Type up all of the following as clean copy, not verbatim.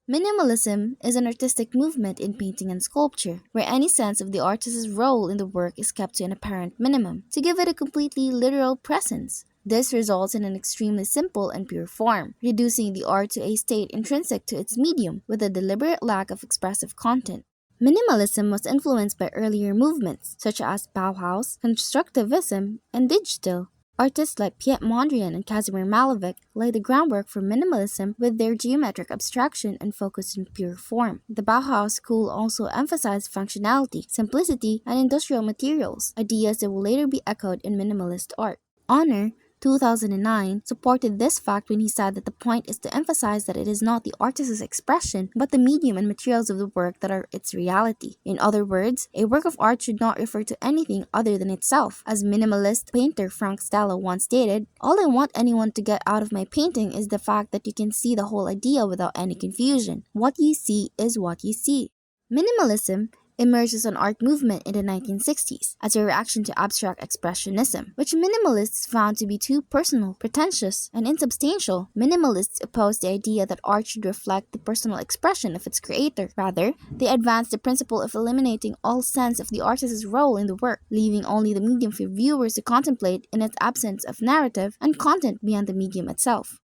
Minimalism is an artistic movement in painting and sculpture, where any sense of the artist's role in the work is kept to an apparent minimum, to give it a completely literal presence. This results in an extremely simple and pure form, reducing the art to a state intrinsic to its medium, with a deliberate lack of expressive content. Minimalism was influenced by earlier movements, such as Bauhaus, Constructivism, and Digital. Artists like Piet Mondrian and Kazimir Malevich laid the groundwork for minimalism with their geometric abstraction and focus on pure form. The Bauhaus school also emphasized functionality, simplicity, and industrial materials, ideas that will later be echoed in minimalist art. Honor 2009 supported this fact when he said that the point is to emphasize that it is not the artist's expression, but the medium and materials of the work that are its reality. In other words, a work of art should not refer to anything other than itself. As minimalist painter Frank Stella once stated, "All I want anyone to get out of my painting is the fact that you can see the whole idea without any confusion. What you see is what you see." Minimalism emerged as an art movement in the 1960s as a reaction to abstract expressionism, which minimalists found to be too personal, pretentious, and insubstantial. Minimalists opposed the idea that art should reflect the personal expression of its creator. Rather, they advanced the principle of eliminating all sense of the artist's role in the work, leaving only the medium for viewers to contemplate in its absence of narrative and content beyond the medium itself.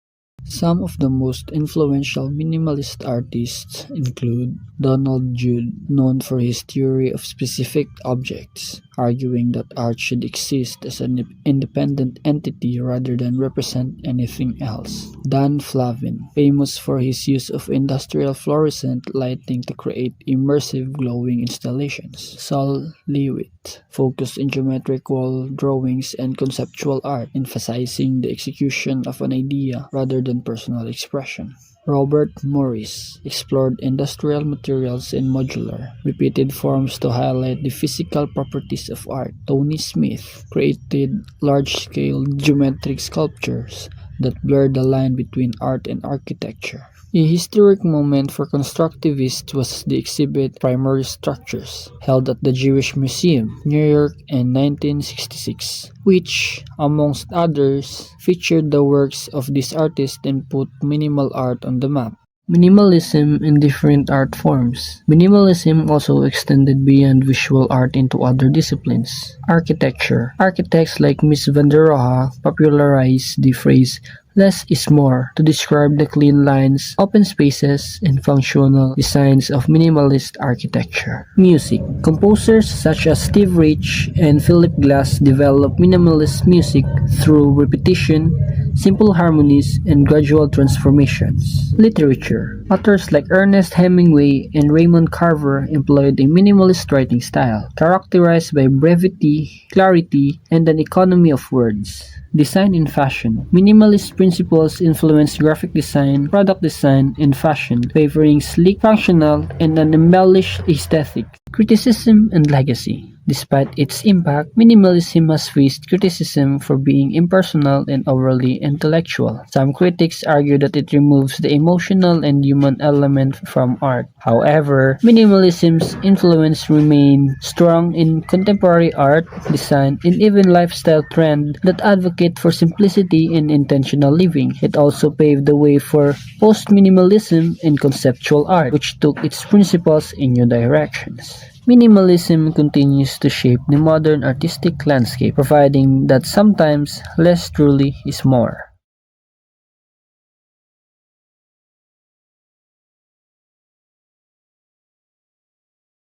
Some of the most influential minimalist artists include Donald Judd, known for his theory of specific objects, arguing that art should exist as an independent entity rather than represent anything else. Dan Flavin, famous for his use of industrial fluorescent lighting to create immersive glowing installations. Sol Lewitt, focused in geometrical drawings and conceptual art, emphasizing the execution of an idea rather than personal expression. Robert Morris explored industrial materials and modular, repeated forms to highlight the physical properties of art. Tony Smith created large-scale geometric sculptures that blurred the line between art and architecture. A historic moment for constructivists was the exhibit Primary Structures, held at the Jewish Museum, New York in 1966, which, amongst others, featured the works of this artist and put minimal art on the map. Minimalism in different art forms. Minimalism also extended beyond visual art into other disciplines. Architecture. Architects like Mies van der Rohe popularized the phrase "less is more" to describe the clean lines, open spaces, and functional designs of minimalist architecture. Music. Composers such as Steve Reich and Philip Glass developed minimalist music through repetition, simple harmonies, and gradual transformations. Literature. Authors like Ernest Hemingway and Raymond Carver employed a minimalist writing style, characterized by brevity, clarity, and an economy of words. Design and fashion. Minimalist principles influence graphic design, product design, and fashion, favoring sleek, functional, and an embellished aesthetic. Criticism and legacy. Despite its impact, minimalism has faced criticism for being impersonal and overly intellectual. Some critics argue that it removes the emotional and human element from art. However, minimalism's influence remains strong in contemporary art, design, and even lifestyle trends that advocate for simplicity and intentional living. It also paved the way for post-minimalism and conceptual art, which took its principles in new directions. Minimalism continues to shape the modern artistic landscape, providing that sometimes less truly is more.